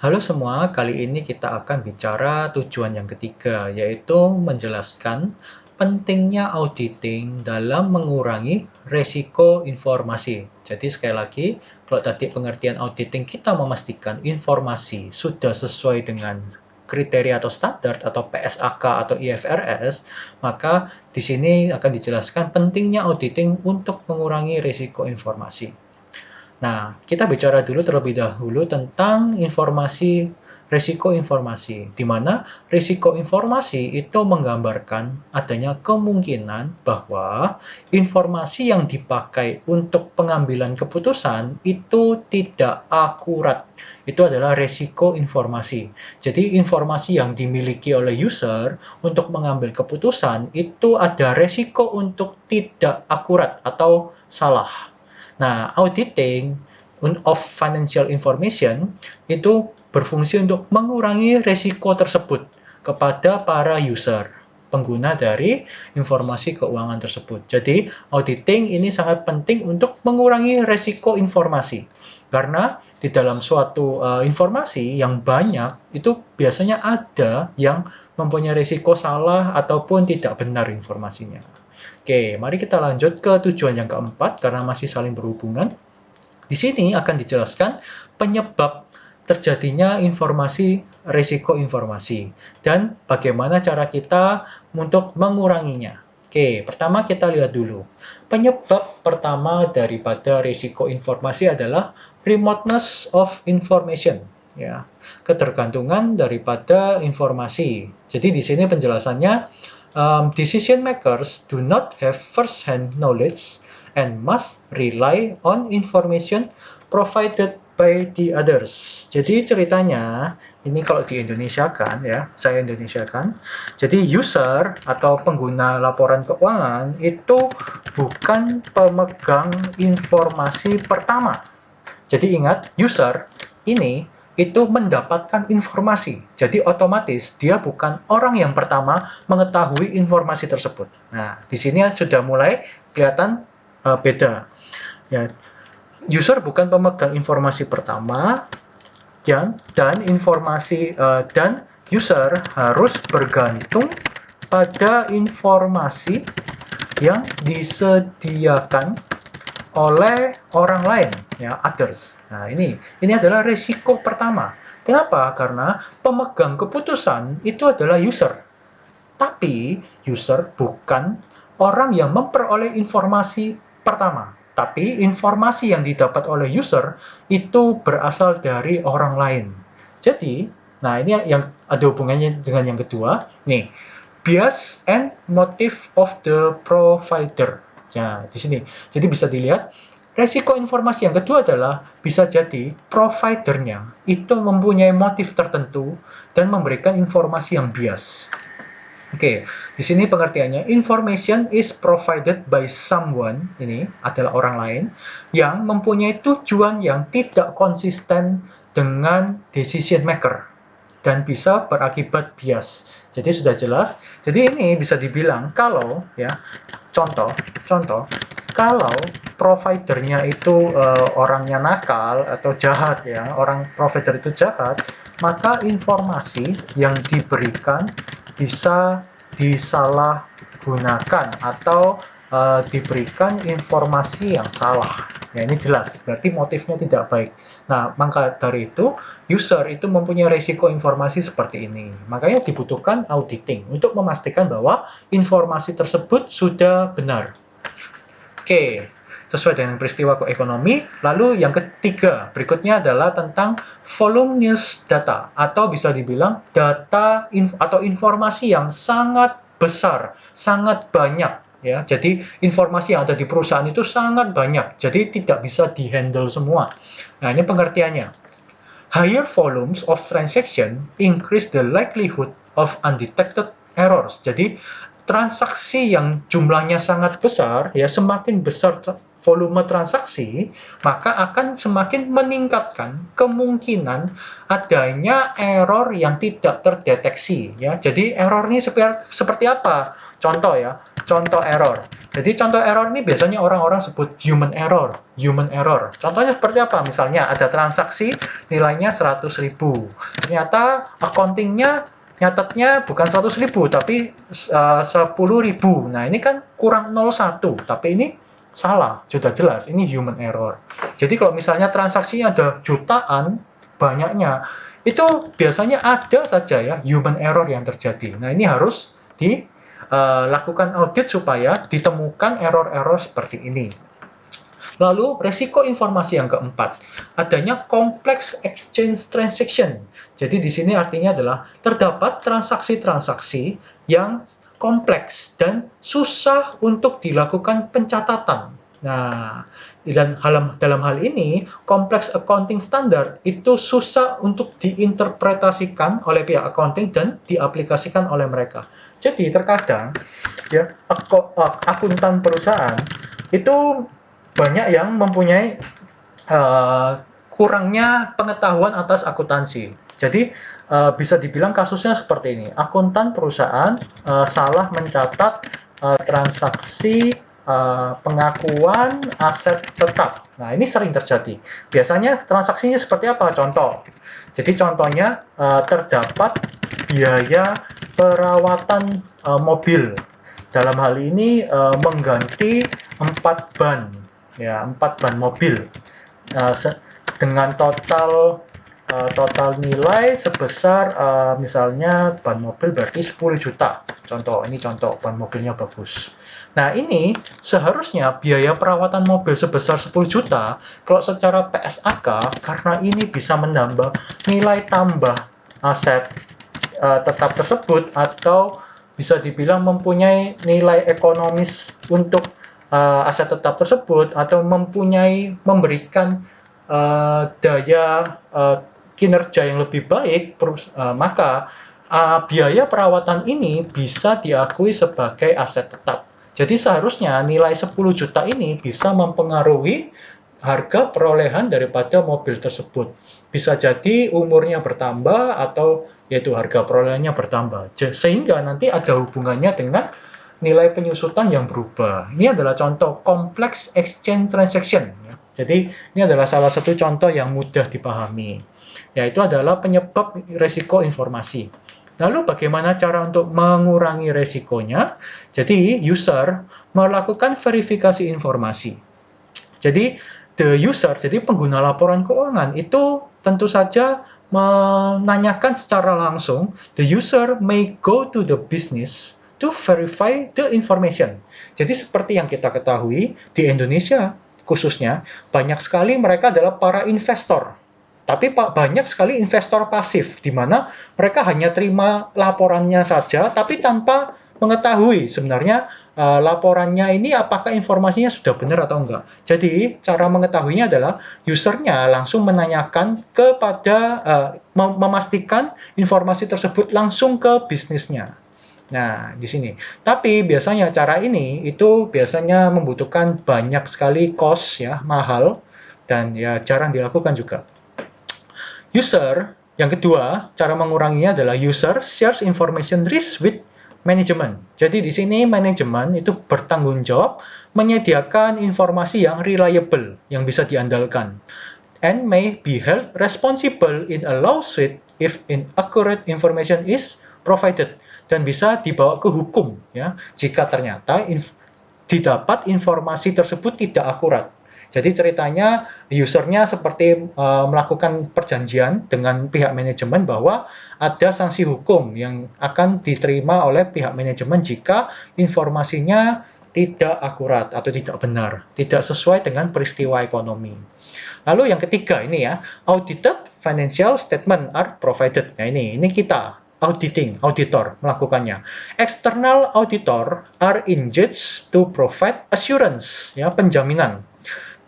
Halo semua, kali ini kita akan bicara tujuan yang ketiga, yaitu menjelaskan pentingnya auditing dalam mengurangi resiko informasi. Jadi sekali lagi, kalau tadi pengertian auditing kita memastikan informasi sudah sesuai dengan kriteria atau standar atau PSAK atau IFRS, maka di sini akan dijelaskan pentingnya auditing untuk mengurangi resiko informasi. Nah, kita bicara dulu terlebih dahulu tentang risiko informasi, di mana risiko informasi itu menggambarkan adanya kemungkinan bahwa informasi yang dipakai untuk pengambilan keputusan itu tidak akurat. Itu adalah risiko informasi. Jadi, informasi yang dimiliki oleh user untuk mengambil keputusan itu ada risiko untuk tidak akurat atau salah. Nah, auditing of financial information itu berfungsi untuk mengurangi risiko tersebut kepada para user, pengguna dari informasi keuangan tersebut. Jadi, auditing ini sangat penting untuk mengurangi risiko informasi. Karena di dalam suatu informasi yang banyak, itu biasanya ada yang mempunyai risiko salah ataupun tidak benar informasinya. Oke, mari kita lanjut ke tujuan yang keempat karena masih saling berhubungan. Di sini akan dijelaskan penyebab terjadinya risiko informasi dan bagaimana cara kita untuk menguranginya. Oke, pertama kita lihat dulu. Penyebab pertama daripada risiko informasi adalah remoteness of information, ya. Ketergantungan daripada informasi. Jadi di sini penjelasannya, decision makers do not have first-hand knowledge and must rely on information provided by the others. Jadi ceritanya, ini kalau di Indonesia kan ya, saya Indonesia kan. Jadi user atau pengguna laporan keuangan itu bukan pemegang informasi pertama. Jadi ingat, user ini itu mendapatkan informasi. Jadi otomatis dia bukan orang yang pertama mengetahui informasi tersebut. Nah, di sini sudah mulai kelihatan beda. Ya, user bukan pemegang informasi pertama, dan user harus bergantung pada informasi yang disediakan oleh orang lain, ya, others. Nah, ini adalah resiko pertama. Kenapa? Karena pemegang keputusan itu adalah user. Tapi user bukan orang yang memperoleh informasi pertama. Tapi informasi yang didapat oleh user itu berasal dari orang lain. Jadi, nah ini yang ada hubungannya dengan yang kedua. Nih, bias and motive of the provider. Nah, di sini. Jadi bisa dilihat, resiko informasi yang kedua adalah bisa jadi providernya itu mempunyai motif tertentu dan memberikan informasi yang bias. Oke, di sini pengertiannya, information is provided by someone, ini adalah orang lain, yang mempunyai tujuan yang tidak konsisten dengan decision maker dan bisa berakibat bias. Jadi sudah jelas. Jadi ini bisa dibilang kalau ya, contoh, kalau providernya itu orangnya nakal atau jahat ya, orang provider itu jahat, maka informasi yang diberikan bisa disalahgunakan atau diberikan informasi yang salah. Ya, ini jelas, berarti motifnya tidak baik. Nah, maka dari itu, user itu mempunyai risiko informasi seperti ini. Makanya dibutuhkan auditing untuk memastikan bahwa informasi tersebut sudah benar. Oke, sesuai dengan peristiwa ekonomi. Lalu yang ketiga, berikutnya adalah tentang voluminous data, atau bisa dibilang data atau informasi yang sangat besar, sangat banyak. Ya, jadi informasi yang ada di perusahaan itu sangat banyak, jadi tidak bisa dihandle semua. Nah, ini pengertiannya. Higher volumes of transaction increase the likelihood of undetected errors. Jadi transaksi yang jumlahnya sangat besar, ya semakin besar volume transaksi, maka akan semakin meningkatkan kemungkinan adanya error yang tidak terdeteksi. Ya, jadi error ini seperti apa? Contoh ya, contoh error. Jadi contoh error ini biasanya orang-orang sebut human error. Human error. Contohnya seperti apa? Misalnya ada transaksi nilainya 100.000. Ternyata accountingnya nyatetnya bukan 100.000 tapi 10.000. Nah, ini kan kurang 0,1. Tapi ini salah, sudah jelas. Ini human error. Jadi kalau misalnya transaksinya ada jutaan, banyaknya, itu biasanya ada saja ya human error yang terjadi. Nah, ini harus dilakukan audit supaya ditemukan error-error seperti ini. Lalu, resiko informasi yang keempat, adanya complex exchange transaction. Jadi di sini artinya adalah terdapat transaksi-transaksi yang kompleks dan susah untuk dilakukan pencatatan. Nah, dan dalam hal ini, complex accounting standard itu susah untuk diinterpretasikan oleh pihak accounting dan diaplikasikan oleh mereka. Jadi terkadang ya akuntan perusahaan itu banyak yang mempunyai kurangnya pengetahuan atas akuntansi. Jadi bisa dibilang kasusnya seperti ini. Akuntan perusahaan salah mencatat transaksi pengakuan aset tetap. Nah, ini sering terjadi. Biasanya transaksinya seperti apa? Contoh. Jadi contohnya terdapat biaya perawatan mobil. Dalam hal ini mengganti 4 ban, ya 4 ban mobil dengan total nilai sebesar misalnya ban mobil berarti 10 juta. Ini contoh ban mobilnya bagus. Nah, ini seharusnya biaya perawatan mobil sebesar 10 juta kalau secara PSAK karena ini bisa menambah nilai tambah aset tetap tersebut atau bisa dibilang mempunyai nilai ekonomis untuk aset tetap tersebut atau memberikan daya kinerja yang lebih baik, maka biaya perawatan ini bisa diakui sebagai aset tetap. Jadi seharusnya nilai 10 juta ini bisa mempengaruhi harga perolehan daripada mobil tersebut. Bisa jadi umurnya bertambah atau yaitu harga perolehannya bertambah. Sehingga nanti ada hubungannya dengan nilai penyusutan yang berubah. Ini adalah contoh complex exchange transaction. Jadi ini adalah salah satu contoh yang mudah dipahami, yaitu adalah penyebab resiko informasi. Lalu bagaimana cara untuk mengurangi resikonya? Jadi user melakukan verifikasi informasi. Jadi jadi pengguna laporan keuangan itu tentu saja menanyakan secara langsung, the user may go to the business to verify the information. Jadi seperti yang kita ketahui, di Indonesia khususnya, banyak sekali mereka adalah para investor. Tapi banyak sekali investor pasif, di mana mereka hanya terima laporannya saja, tapi tanpa mengetahui sebenarnya laporannya ini apakah informasinya sudah benar atau enggak. Jadi cara mengetahuinya adalah usernya langsung menanyakan kepada memastikan informasi tersebut langsung ke bisnisnya. Nah, di sini. Tapi biasanya cara ini itu biasanya membutuhkan banyak sekali cost ya, mahal dan ya jarang dilakukan juga. User, yang kedua, cara menguranginya adalah user shares information risk with management. Jadi di sini manajemen itu bertanggung jawab menyediakan informasi yang reliable, yang bisa diandalkan, and may be held responsible in a lawsuit if inaccurate information is provided, dan bisa dibawa ke hukum ya jika ternyata didapat informasi tersebut tidak akurat. Jadi ceritanya usernya seperti melakukan perjanjian dengan pihak manajemen bahwa ada sanksi hukum yang akan diterima oleh pihak manajemen jika informasinya tidak akurat atau tidak benar, tidak sesuai dengan peristiwa ekonomi. Lalu yang ketiga ini ya, audited financial statement are provided. Nah ini kita auditor melakukannya. External auditor are engaged to provide assurance, ya penjaminan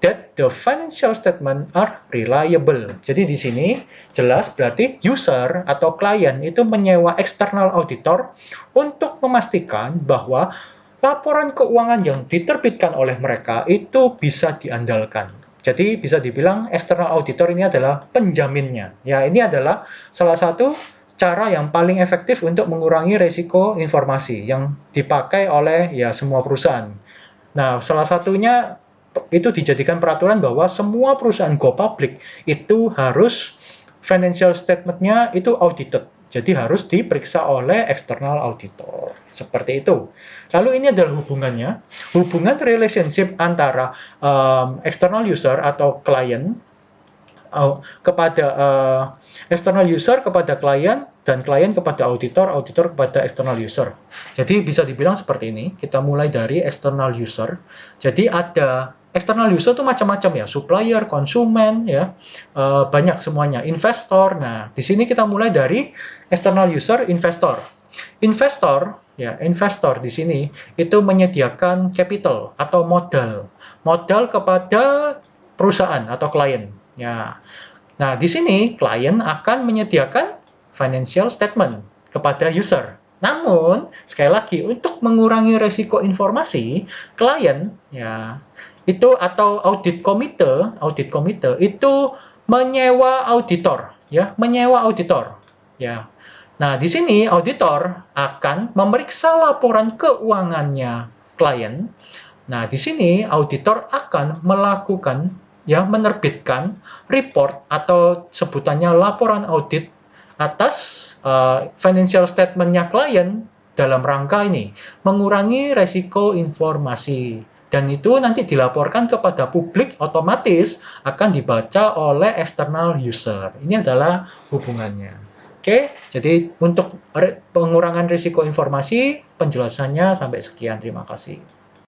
that the financial statement are reliable. Jadi di sini jelas berarti user atau klien itu menyewa external auditor untuk memastikan bahwa laporan keuangan yang diterbitkan oleh mereka itu bisa diandalkan. Jadi bisa dibilang external auditor ini adalah penjaminnya. Ya, ini adalah salah satu cara yang paling efektif untuk mengurangi resiko informasi yang dipakai oleh ya semua perusahaan. Nah, salah satunya itu dijadikan peraturan bahwa semua perusahaan go public itu harus financial statement-nya itu audited. Jadi harus diperiksa oleh external auditor. Seperti itu. Lalu ini adalah hubungannya. Hubungan relationship antara external user atau klien kepada external user kepada klien, dan klien kepada auditor, auditor kepada external user. Jadi bisa dibilang seperti ini, kita mulai dari external user. Jadi ada external user itu macam-macam ya, supplier, konsumen, ya, banyak semuanya, investor. Nah, di sini kita mulai dari external user, investor. Investor, ya, investor di sini itu menyediakan capital atau modal, modal kepada perusahaan atau klien. Ya, nah, di sini klien akan menyediakan financial statement kepada user. Namun, sekali lagi untuk mengurangi resiko informasi, klien ya itu atau audit komite itu menyewa auditor, ya, menyewa auditor. Ya. Nah, di sini auditor akan memeriksa laporan keuangannya klien. Nah, di sini auditor akan melakukan ya menerbitkan report atau sebutannya laporan audit atas financial statement-nya klien dalam rangka ini mengurangi resiko informasi, dan itu nanti dilaporkan kepada publik, otomatis akan dibaca oleh external user. Ini adalah hubungannya. Oke, jadi untuk pengurangan risiko informasi, penjelasannya sampai sekian. Terima kasih.